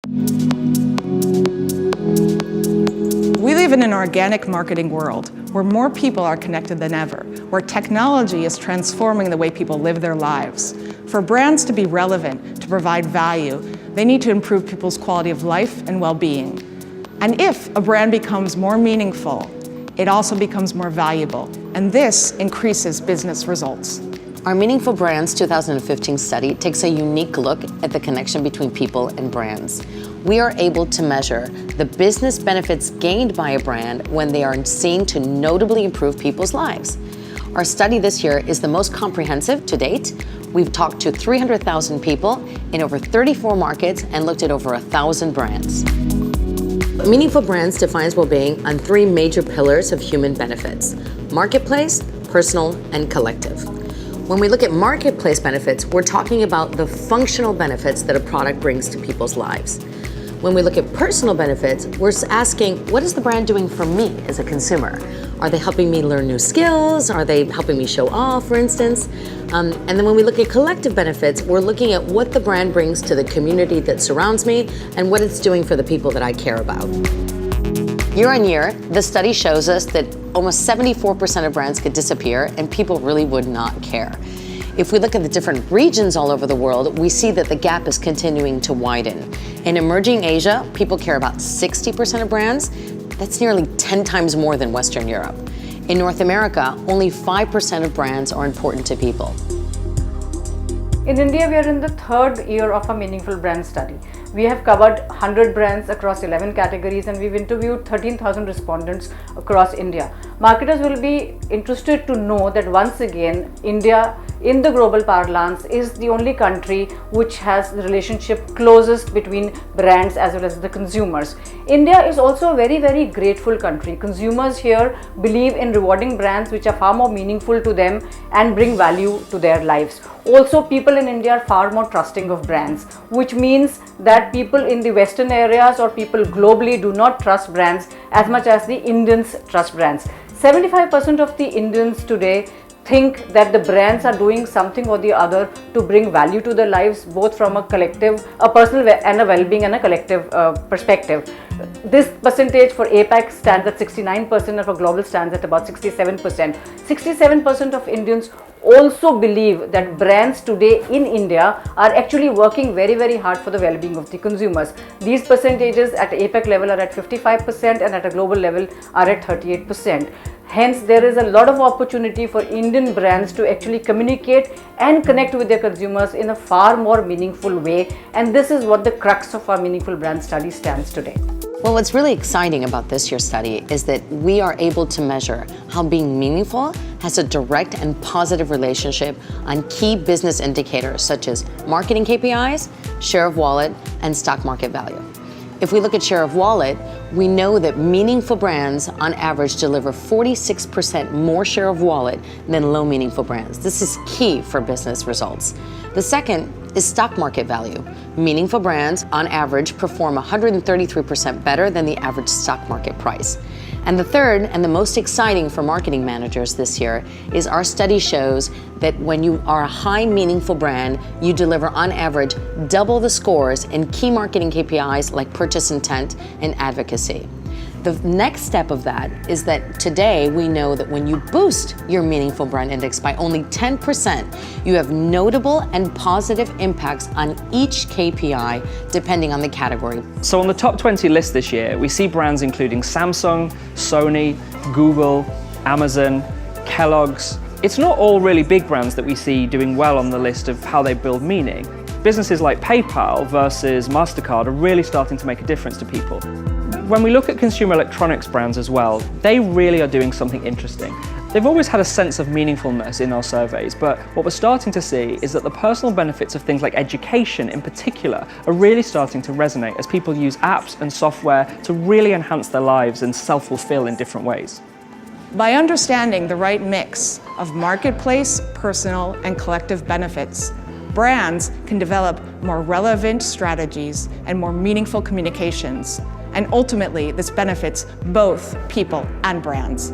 We live in an organic marketing world where more people are connected than ever, where technology is transforming the way people live their lives. For brands to be relevant, to provide value, they need to improve people's quality of life and well-being. And if a brand becomes more meaningful, it also becomes more valuable, and this increases business results. Our Meaningful Brands 2015 study takes a unique look at the connection between people and brands. We are able to measure the business benefits gained by a brand when they are seen to notably improve people's lives. Our study this year is the most comprehensive to date. We've talked to 300,000 people in over 34 markets and looked at over 1,000 brands. Meaningful Brands defines well-being on 3 major pillars of human benefits: marketplace, personal, and collective. When we look at marketplace benefits, we're talking about the functional benefits that a product brings to people's lives. When we look at personal benefits, we're asking, what is the brand doing for me as a consumer? Are they helping me learn new skills? Are they helping me show off, for instance? And then when we look at collective benefits, we're looking at what the brand brings to the community that surrounds me and what it's doing for the people that I care about. Year on year, the study shows us that almost 74% of brands could disappear and people really would not care. If we look at the different regions all over the world, we see that the gap is continuing to widen. In emerging Asia, people care about 60% of brands. That's nearly 10 times more than Western Europe. In North America, only 5% of brands are important to people. In India, we are in the 3rd year of a Meaningful Brand study. We have covered 100 brands across 11 categories and we've interviewed 13,000 respondents across India. Marketers will be interested to know that once again, India in the global parlance is the only country which has the relationship closest between brands as well as the consumers. India is also a very, very grateful country. Consumers here believe in rewarding brands which are far more meaningful to them and bring value to their lives. Also, people in India are far more trusting of brands, which means that people in the Western areas or people globally do not trust brands as much as the Indians trust brands. 75% of the Indians today think that the brands are doing something or the other to bring value to their lives, both from a collective, a personal and a well-being and a collective perspective. This percentage for APAC stands at 69% and for global stands at about 67%. 67% of Indians also believe that brands today in India are actually working very, very hard for the well-being of the consumers. These percentages at APAC level are at 55% and at a global level are at 38%. Hence, there is a lot of opportunity for Indian brands to actually communicate and connect with their consumers in a far more meaningful way. And this is what the crux of our Meaningful Brand study stands today. Well, what's really exciting about this year's study is that we are able to measure how being meaningful has a direct and positive relationship on key business indicators such as marketing KPIs, share of wallet, and stock market value. If we look at share of wallet, we know that meaningful brands on average deliver 46% more share of wallet than low meaningful brands. This is key for business results. The second is stock market value. Meaningful brands on average perform 133% better than the average stock market price. And the third, and the most exciting for marketing managers this year, is our study shows that when you are a high meaningful brand, you deliver on average double the scores in key marketing KPIs like purchase intent and advocacy. The next step of that is that today we know that when you boost your meaningful brand index by only 10%, you have notable and positive impacts on each KPI depending on the category. So on the top 20 list this year, we see brands including Samsung, Sony, Google, Amazon, Kellogg's. It's not all really big brands that we see doing well on the list of how they build meaning. Businesses like PayPal versus MasterCard are really starting to make a difference to people. When we look at consumer electronics brands as well, they really are doing something interesting. They've always had a sense of meaningfulness in our surveys, but what we're starting to see is that the personal benefits of things like education in particular are really starting to resonate as people use apps and software to really enhance their lives and self-fulfill in different ways. By understanding the right mix of marketplace, personal, and collective benefits, brands can develop more relevant strategies and more meaningful communications. And ultimately, this benefits both people and brands.